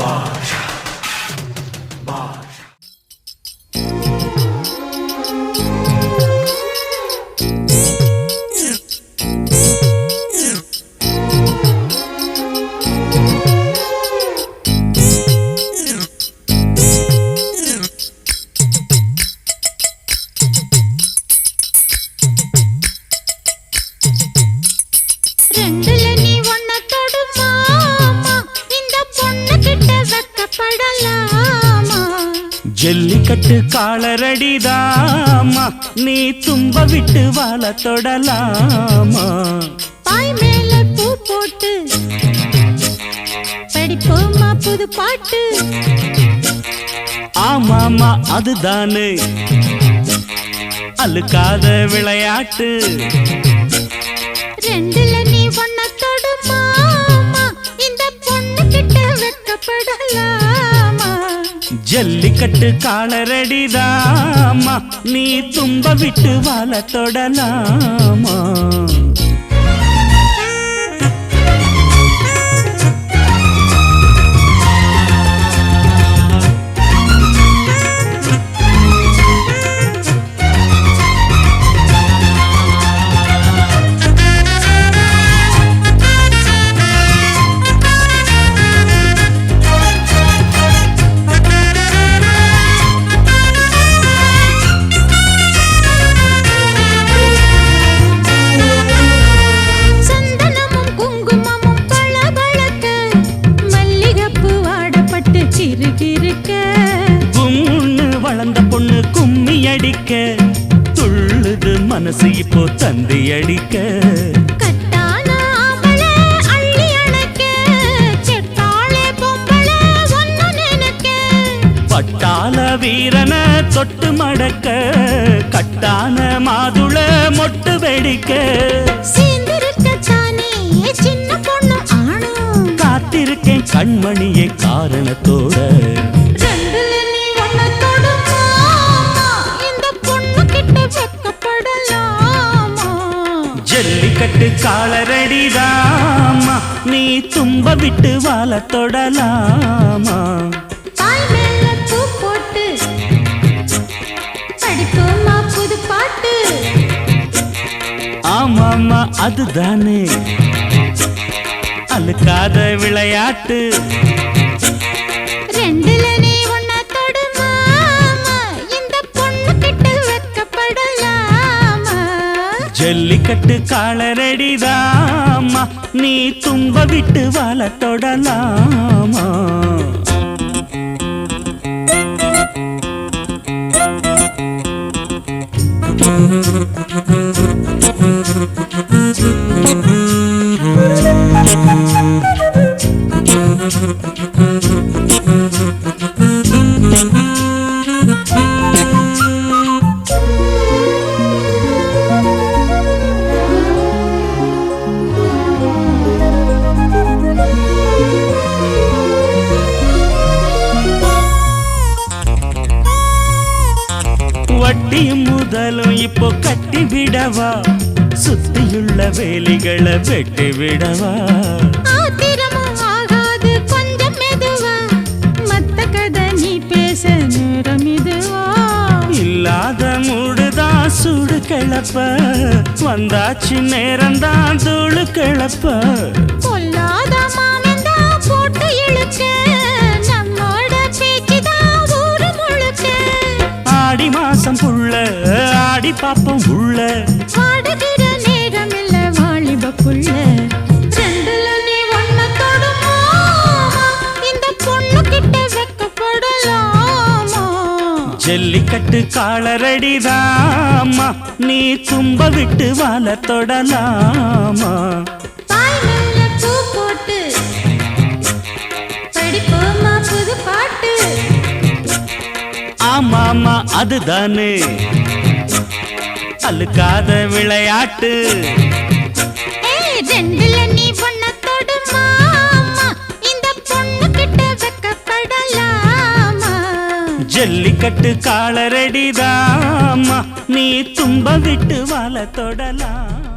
பாஷா பாஷா ஜல்லிக்கட்டு காலரடிதாமா நீ தும்ப விட்டு வாழ தொடலாமா பாய் மேல பூ போட்டு படிப்போமா புது பாட்டு ஆமாமா அதுதானே அழுக்காத விளையாட்டு ரெண்டுல நீ ஒன்ன தொடுமா இந்த பொண்ணு கிட்ட வெட்கப்படலாமா ஜல்லிக்கட்டு காலரடிதாமா நீ தும்ப விட்டு வாழ தொடலாமா வளர்ந்த பொண்ணு கும்மி அடிக்க துள்ளுது மனசு இப்போ தந்தி அடிக்க கட்டான ஆம்பளை அள்ளி அணைக்க செட்டாளே பொம்பளை ஒன்னு நினைக்க பட்டாள வீரன தொட்டு மடக்க கட்டான மாதுள மொட்டு வெடிக்க சேர்ந்திருக்கத்தானே சின்ன பொண்ணு ஆணும் காத்திருக்கேன் கண்மணியே காரணத்தோட ஜல்லிக்கட்டு காலரடிதாமா நீ தும்ப விட்டு வாழ தொடலாமா பாய் மேல பூ போட்டு படிப்போமா புது பாட்டு ஆமாமா அதுதானே அழுக்காத விளையாட்டு ரெண்டுல நீ ஒன்ன தொடுமா இந்த பொண்ணு கிட்ட வெட்கப்படலாமா ஜல்லிக்கட்டு காலரடிதாமா நீ தும்ப விட்டு வாழ தொடலாமா வட்டியும் முதலும் இப்போ கட்டி விடவா சுத்தியுள்ள வேலிகளை வெட்டி விடவா ஆத்திரமும் ஆகாது கொஞ்சம் மெதுவா மத்த கதை நீ பேச நேரம் இதுவா இல்லாத மூடுதான் சூடு கிளப்ப வந்தாச்சு நேரம்தான் தூளு கிளப்ப பொல்லாத மாமந்தா போட்டு இழுக்க நம்மோட பேச்சுதான் ஊரு முழுக்க ஆடி மாசம் புள்ள ஆடி பாப்பம் உள்ள வாடுகிற நேரம் இல்ல வாலிப புள்ள ரெண்டுல நீ ஒன்ன தொடுமா இந்த பொண்ணு கிட்ட வெட்கப்படலாமா ஜல்லிக்கட்டு காலரடிதாமா நீ தும்ப விட்டு வாழ தொடலாமா பாய் மேல பூ போட்டு படிப்போமா புது பாட்டு ஆமாமா அதுதானே அழுக்காத விளையாட்டு ரெண்டுல நீ ஒன்ன தொடுமா இந்த பொண்ணு கிட்ட வெட்கப்படலாமா ஜல்லிக்கட்டு காலரடிதாமா நீ தும்ப விட்டு வாழ தொடலாம்